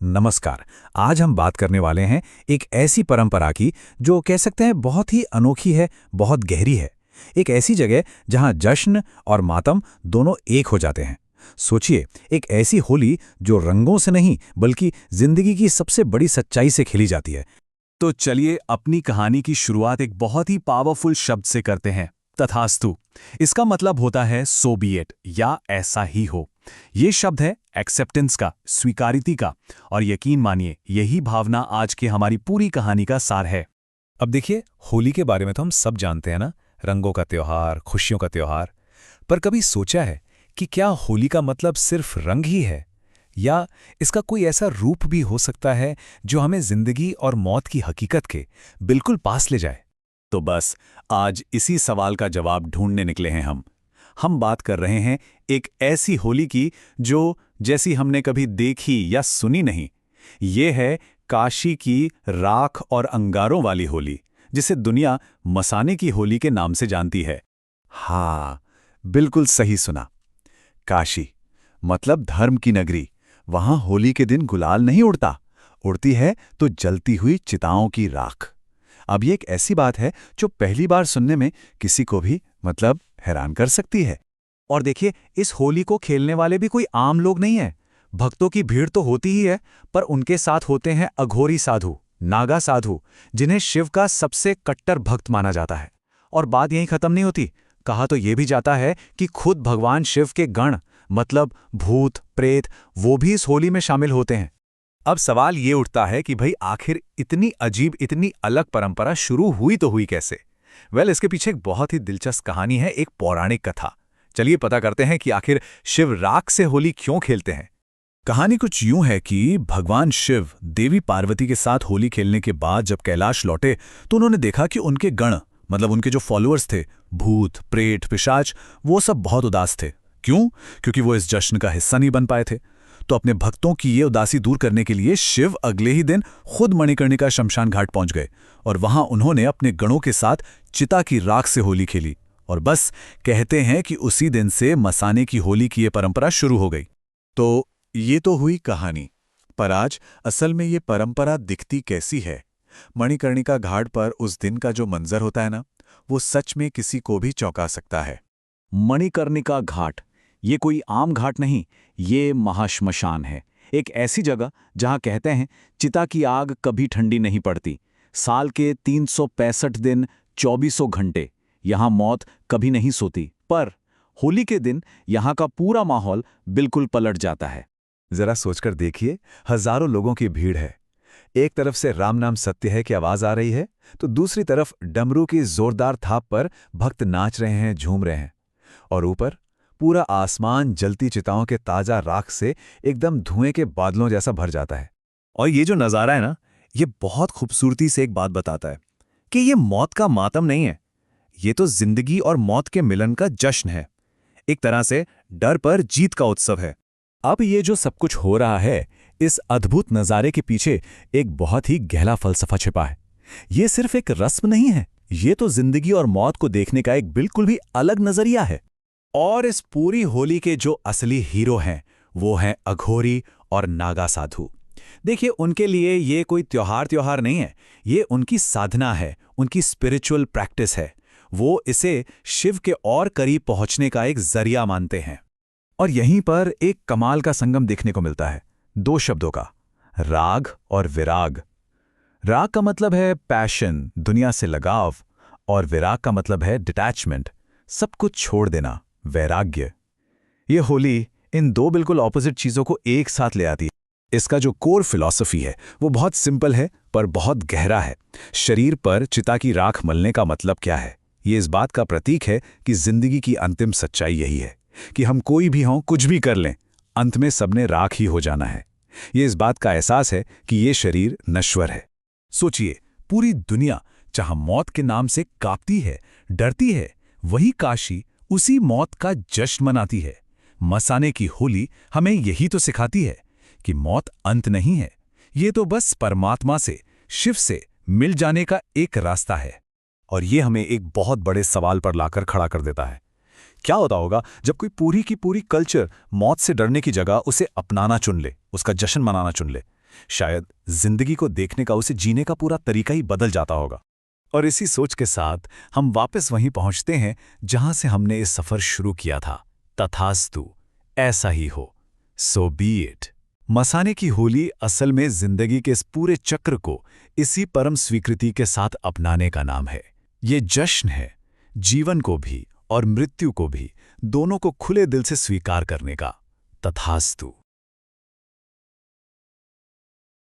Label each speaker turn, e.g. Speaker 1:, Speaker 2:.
Speaker 1: नमस्कार। आज हम बात करने वाले हैं एक ऐसी परंपरा की जो कह सकते हैं बहुत ही अनोखी है, बहुत गहरी है। एक ऐसी जगह जहां जश्न और मातम दोनों एक हो जाते हैं। सोचिए, एक ऐसी होली जो रंगों से नहीं बल्कि जिंदगी की सबसे बड़ी सच्चाई से खेली जाती है।
Speaker 2: तो चलिए अपनी कहानी की शुरुआत एक बहुत ही पावरफुल शब्द से करते हैं, तथास्तु। इसका मतलब होता है सो बी इट, या ऐसा ही हो। ये शब्द है एक्सेप्टेंस का, स्वीकारिति का, और यकीन मानिए यही भावना आज की हमारी पूरी कहानी का सार है।
Speaker 1: अब देखिए, होली के बारे में तो हम सब जानते हैं ना, रंगों का त्योहार, खुशियों का त्योहार। पर कभी सोचा है कि क्या होली का मतलब सिर्फ रंग ही है, या इसका कोई ऐसा रूप भी हो सकता है जो हमें जिंदगी और मौत की हकीकत के बिल्कुल पास ले जाए?
Speaker 2: तो बस आज इसी सवाल का जवाब ढूंढने निकले हैं हम बात कर रहे हैं एक ऐसी होली की जो जैसी हमने कभी देखी या सुनी नहीं। ये है काशी की राख और अंगारों वाली होली, जिसे दुनिया मसाने की होली के नाम से जानती है। हाँ, बिल्कुल सही सुना। काशी मतलब धर्म की नगरी। वहां होली के दिन गुलाल नहीं उड़ता, उड़ती है तो जलती हुई चिताओं की राख। अब ये एक ऐसी बात है जो पहली बार सुनने में किसी को भी हैरान कर सकती है।
Speaker 1: और देखिए, इस होली को खेलने वाले भी कोई आम लोग नहीं है। भक्तों की भीड़ तो होती ही है, पर उनके साथ होते हैं अघोरी साधु, नागा साधु, जिन्हें शिव का सबसे कट्टर भक्त माना जाता है। और बात यहीं खत्म नहीं होती। कहा तो ये भी जाता है कि खुद भगवान शिव के गण, मतलब भूत प्रेत, वो भी इस होली में शामिल होते हैं।
Speaker 2: अब सवाल ये उठता है कि भाई आखिर इतनी अजीब, इतनी अलग परंपरा शुरू हुई तो हुई कैसे? इसके पीछे एक बहुत ही दिलचस्प कहानी है, एक पौराणिक कथा। चलिए पता करते हैं कि आखिर शिव राख से होली क्यों खेलते हैं। कहानी कुछ यूं है कि भगवान शिव देवी पार्वती के साथ होली खेलने के बाद जब कैलाश लौटे तो उन्होंने देखा कि उनके गण, मतलब उनके जो फॉलोअर्स थे, भूत प्रेत पिशाच, वो सब बहुत उदास थे। क्यों? क्योंकि वो इस जश्न का हिस्सा नहीं बन पाए थे। तो अपने भक्तों की ये उदासी दूर करने के लिए शिव अगले ही दिन खुद मणिकर्णिका शमशान घाट पहुंच गए और वहां उन्होंने अपने गणों के साथ चिता की राख से होली खेली। और बस कहते हैं कि उसी दिन से मसाने की होली की ये परंपरा शुरू हो गई। तो ये तो हुई कहानी, पर आज असल में ये परंपरा दिखती कैसी है? मणिकर्णिका घाट पर उस दिन का जो मंजर होता है ना, वो सच में किसी को भी चौंका सकता है।
Speaker 1: मणिकर्णिका घाट, ये कोई आम घाट नहीं, ये महाश्मशान है। एक ऐसी जगह जहां कहते हैं चिता की आग कभी ठंडी नहीं पड़ती। साल के 365 दिन 2400 घंटे यहां मौत कभी नहीं सोती। पर होली के दिन यहां का पूरा माहौल बिल्कुल पलट जाता है।
Speaker 2: जरा सोचकर देखिए, हजारों लोगों की भीड़ है। एक तरफ से राम नाम सत्य है की आवाज आ रही है, तो दूसरी तरफ डमरू की जोरदार थाप पर भक्त नाच रहे हैं, झूम रहे हैं। और ऊपर पूरा आसमान जलती चिताओं के ताजा राख से एकदम धुएं के बादलों जैसा भर जाता है। और ये जो नज़ारा है ना, ये बहुत खूबसूरती से एक बात बताता है कि ये मौत का मातम नहीं है, ये तो जिंदगी और मौत के मिलन का जश्न है। एक तरह से डर पर जीत का उत्सव है। अब ये जो सब कुछ हो रहा है, इस अद्भुत नज़ारे के पीछे एक बहुत ही गहरा फलसफा छिपा है। ये सिर्फ एक रस्म नहीं है, ये तो जिंदगी और मौत को देखने का एक बिल्कुल भी अलग नजरिया है। और इस पूरी होली के जो असली हीरो हैं, वो हैं अघोरी और नागा साधु। देखिए, उनके लिए ये कोई त्योहार नहीं है, ये उनकी साधना है, उनकी स्पिरिचुअल प्रैक्टिस है। वो इसे शिव के और करीब पहुंचने का एक जरिया मानते हैं। और यहीं पर एक कमाल का संगम देखने को मिलता है, दो शब्दों का, राग और विराग। राग का मतलब है पैशन, दुनिया से लगाव, और विराग का मतलब है डिटैचमेंट, सब कुछ छोड़ देना, वैराग्य। ये होली इन दो बिल्कुल ऑपोजिट चीजों को एक साथ ले आती है। इसका जो कोर फिलॉसफी है वो बहुत सिंपल है पर बहुत गहरा है। शरीर पर चिता की राख मलने का मतलब क्या है? ये इस बात का प्रतीक है कि जिंदगी की अंतिम सच्चाई यही है कि हम कोई भी हों, कुछ भी कर लें, अंत में सबने राख ही हो जाना है। ये इस बात का एहसास है कि ये शरीर नश्वर है। सोचिए, पूरी दुनिया जहां मौत के नाम से कांपती है, डरती है, वही काशी उसी मौत का जश्न मनाती है। मसाने की होली हमें यही तो सिखाती है कि मौत अंत नहीं है, ये तो बस परमात्मा से, शिव से मिल जाने का एक रास्ता है। और ये हमें एक बहुत बड़े सवाल पर लाकर खड़ा कर देता है। क्या होता होगा जब कोई पूरी की पूरी कल्चर मौत से डरने की जगह उसे अपनाना चुन ले, उसका जश्न मनाना चुन ले? शायद जिंदगी को देखने का, उसे जीने का पूरा तरीका ही बदल जाता होगा। और इसी सोच के साथ हम वापस वहीं पहुंचते हैं जहां से हमने इस सफर शुरू किया था। तथास्तु, ऐसा ही हो, सो बी इट। मसाने की होली असल में जिंदगी के इस पूरे चक्र को इसी परम स्वीकृति के साथ अपनाने का नाम है। ये जश्न है जीवन को भी और मृत्यु को भी, दोनों को खुले दिल से स्वीकार करने का। तथास्तु।